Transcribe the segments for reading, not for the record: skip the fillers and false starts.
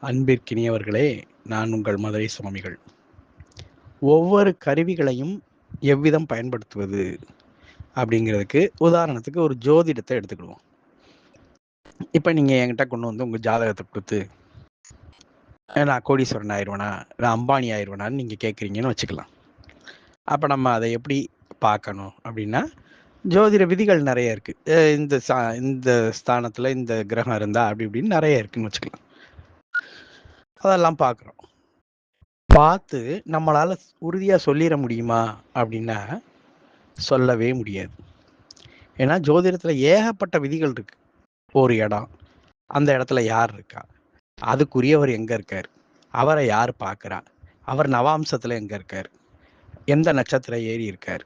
அன்பிற்கினியவர்களே, நான் உங்கள் மதுரை சுவாமிகள். ஒவ்வொரு கருவிகளையும் எவ்விதம் பயன்படுத்துவது அப்படிங்கிறதுக்கு உதாரணத்துக்கு ஒரு ஜோதிடத்தை எடுத்துக்கிடுவோம். இப்போ நீங்கள் என்கிட்ட கொண்டு வந்து உங்கள் ஜாதகத்தை கொடுத்து நான் கோடீஸ்வரன் ஆயிடுவேனா, நான் அம்பானி ஆயிடுவேனான்னு நீங்கள் கேட்குறீங்கன்னு வச்சுக்கலாம். அப்போ நம்ம அதை எப்படி பார்க்கணும் அப்படின்னா, ஜோதிட விதிகள் நிறைய இருக்குது. இந்த ஸ்தானத்தில் இந்த கிரகம் இருந்தால் அப்படி இப்படின்னு நிறைய இருக்குன்னு வச்சுக்கலாம். அதெல்லாம் பார்க்குறோம். பார்த்து நம்மளால் உறுதியாக சொல்லிட முடியுமா அப்படின்னா சொல்லவே முடியாது. ஏன்னா ஜோதிடத்தில் ஏகப்பட்ட விதிகள் இருக்கு. ஒரு இடம், அந்த இடத்துல யார் இருக்கா, அதுக்குரியவர் எங்கே இருக்கார், அவரை யார் பார்க்குறா, அவர் நவாம்சத்தில் எங்கே இருக்கார், எந்த நட்சத்திரம் ஏறி இருக்கார்,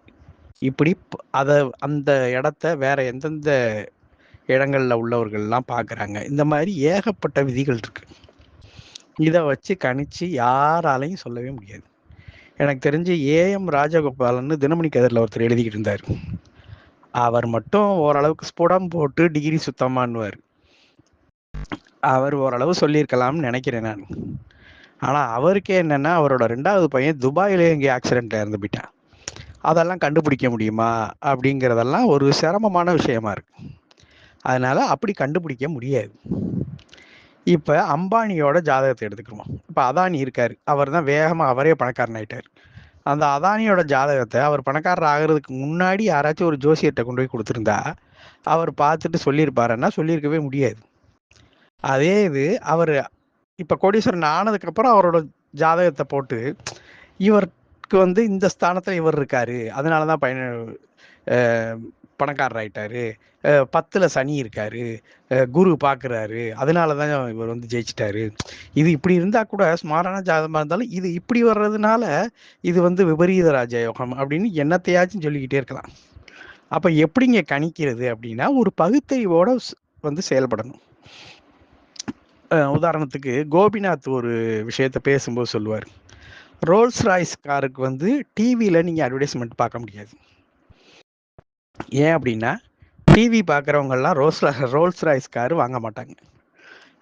இப்படி அதை அந்த இடத்த வேற எந்தெந்த இடங்களில் உள்ளவர்கள்லாம் பார்க்குறாங்க. இந்த மாதிரி ஏகப்பட்ட விதிகள் இருக்கு. இதை வச்சு கணிச்சு யாராலையும் சொல்லவே முடியாது. எனக்கு தெரிஞ்சு ஏஎம் ராஜகோபாலன்னு தினமணி கதிரில் ஒருத்தர் எழுதிக்கிட்டு இருந்தார். அவர் மட்டும் ஓரளவுக்கு ஸ்புடம் போட்டு டிகிரி சுத்தமானுவார். அவர் ஓரளவு சொல்லியிருக்கலாம்னு நினைக்கிறேன் நான். ஆனால் அவருக்கே என்னென்னா, அவரோட 2வது பையன் துபாயிலே இங்கே ஆக்சிடெண்ட்டில் இறந்து போயிட்டான். அதெல்லாம் கண்டுபிடிக்க முடியுமா அப்படிங்கிறதெல்லாம் ஒரு சிரமமான விஷயமா இருக்கு. அதனால அப்படி கண்டுபிடிக்க முடியாது. இப்போ அம்பானியோட ஜாதகத்தை எடுத்துக்கிறோம். இப்போ அதானி இருக்கார், அவர் தான் வேகமாக அவரே பணக்காரன் ஆயிட்டார். அந்த அதானியோட ஜாதகத்தை அவர் பணக்காரர் ஆகிறதுக்கு முன்னாடி யாராச்சும் ஒரு ஜோசியர்கிட்ட கொண்டு போய் கொடுத்துருந்தா அவர் பார்த்துட்டு சொல்லியிருப்பாருன்னா சொல்லியிருக்கவே முடியாது. அதே இது அவர் இப்போ கோடீஸ்வரன் ஆனதுக்கப்புறம் அவரோட ஜாதகத்தை போட்டு இவருக்கு வந்து இந்த ஸ்தானத்தில் இவர் இருக்காரு, அதனால தான் பணக்காரர் ஆயிட்டாரு, 10ல் சனி இருக்காரு, குரு பார்க்குறாரு, அதனால தான் இவர் வந்து ஜெயிச்சிட்டாரு. இது இப்படி இருந்தால் கூட ஸ்மாரான ஜாதகமாக இருந்தாலும் இது இப்படி வர்றதுனால இது வந்து விபரீத ராஜயோகம் அப்படின்னு என்னத்தையாச்சும் சொல்லிக்கிட்டே இருக்கலாம். அப்போ எப்படிங்க கணிக்கிறது அப்படின்னா, ஒரு பகுத்தறிவோட வந்து செயல்படணும். உதாரணத்துக்கு கோபிநாத் ஒரு விஷயத்த பேசும்போது சொல்லுவார், ரோல்ஸ் ராய்ஸ் காருக்கு வந்து டிவியில் நீங்கள் அட்வர்டைஸ்மெண்ட் பார்க்க முடியாது. ஏன் அப்படின்னா, டிவி பார்க்குறவங்கெல்லாம் ரோல்ஸ் ராய்ஸ் கார் வாங்க மாட்டாங்க.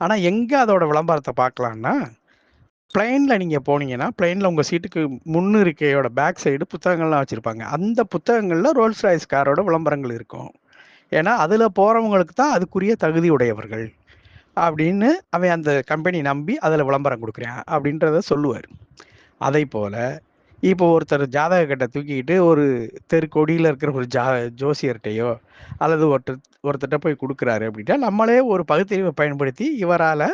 ஆனால் எங்கே அதோட விளம்பரத்தை பார்க்கலான்னா, பிளெயினில் நீங்கள் போனீங்கன்னா பிளெயினில் உங்கள் சீட்டுக்கு முன்னிருக்கையோட பேக் சைடு புத்தகங்கள்லாம் வச்சுருப்பாங்க. அந்த புத்தகங்களில் ரோல்ஸ் ராய்ஸ் காரோட விளம்பரங்கள் இருக்கும். ஏன்னா அதில் போகிறவங்களுக்கு தான் அதுக்குரிய தகுதி உடையவர்கள் அப்படின்னு அவன் அந்த கம்பெனி நம்பி அதில் விளம்பரம் கொடுக்குறான் அப்படின்றத சொல்லுவார். அதை போல் இப்போ ஒருத்தர் ஜாதக கட்டை தூக்கிக்கிட்டு ஒரு தெருக்கொடியில் இருக்கிற ஒரு ஜோசியர்கிட்டையோ அல்லது ஒருத்தர்கிட்ட போய் கொடுக்குறாரு அப்படின்னா, நம்மளே ஒரு பகுத்தறிவை பயன்படுத்தி இவரால்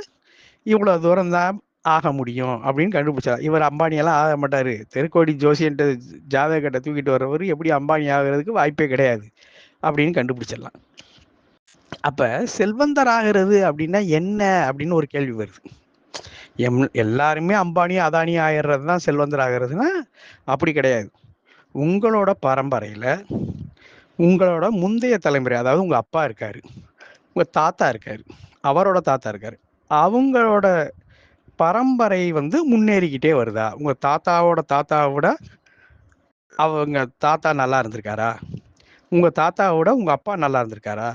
இவ்வளோ தூரம் தான் ஆக முடியும் அப்படின்னு கண்டுபிடிச்சார். இவர் அம்பானியெல்லாம் ஆக மாட்டார். தெருக்கோடி ஜோசியன்ட்டு ஜாதக கட்டை தூக்கிட்டு வர்றவர் எப்படி அம்பானி ஆகிறதுக்கு வாய்ப்பே கிடையாது அப்படின்னு கண்டுபிடிச்சிடலாம். அப்போ செல்வந்தர் ஆகிறது அப்படின்னா என்ன அப்படின்னு ஒரு கேள்வி வருது. எல்லாருமே அம்பானி அதானி ஆயிடுறது தான் செல்வந்தர் ஆகிறதுனா அப்படி கிடையாது. உங்களோட பரம்பரையில் உங்களோட முந்தைய தலைமுறை, அதாவது உங்கள் அப்பா இருக்காரு, உங்கள் தாத்தா இருக்காரு, அவரோட தாத்தா இருக்காரு, அவங்களோட பரம்பரை வந்து முன்னேறிக்கிட்டே வருதா? உங்கள் தாத்தாவோட தாத்தாவோட அவங்க தாத்தா நல்லா இருந்திருக்காரா? உங்கள் தாத்தாவோட உங்கள் அப்பா நல்லா இருந்திருக்காரா?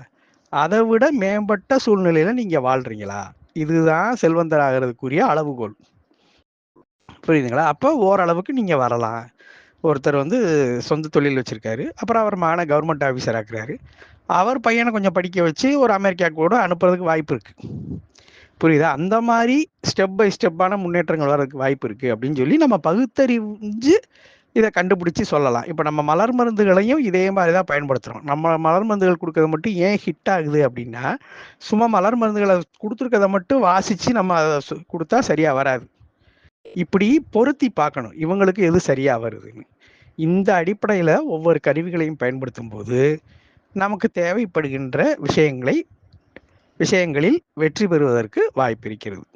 அதை விட மேம்பட்ட சூழ்நிலையில் நீங்கள் வாழ்கிறீங்களா? இதுதான் செல்வந்தர் ஆகிறதுக்குரிய அளவுகோல். புரியுதுங்களா? அப்போ ஓரளவுக்கு நீங்கள் வரலாம். ஒருத்தர் வந்து சொந்த தொழில் வச்சுருக்காரு, அப்புறம் அவர் மகனை கவர்மெண்ட் ஆஃபீஸர் ஆக்குறாரு, அவர் பையனை கொஞ்சம் படிக்க வச்சு ஒரு அமெரிக்கா கூட அனுப்புறதுக்கு வாய்ப்பு இருக்குது. புரியுதா? அந்த மாதிரி ஸ்டெப் பை ஸ்டெப்பான முன்னேற்றங்கள் வர்றதுக்கு வாய்ப்பு இருக்குது அப்படின்னு சொல்லி நம்ம பகுத்தறிஞ்சு இதை கண்டுபிடிச்சி சொல்லலாம். இப்போ நம்ம மலர் மருந்துகளையும் இதே மாதிரி தான் பயன்படுத்துகிறோம். நம்ம மலர் மருந்துகள் கொடுக்கறது மட்டும் ஏன் ஹிட் ஆகுது அப்படின்னா, சும்மா மலர் மருந்துகளை கொடுத்துருக்கதை மட்டும் வாசித்து நம்ம அதை கொடுத்தா சரியாக வராது. இப்படி பொருத்தி பார்க்கணும் இவங்களுக்கு எது சரியாக வருதுன்னு. இந்த அடிப்படையில் ஒவ்வொரு கருவிகளையும் பயன்படுத்தும் போது நமக்கு தேவைப்படுகின்ற விஷயங்களில் வெற்றி பெறுவதற்கு வாய்ப்பு இருக்கிறது.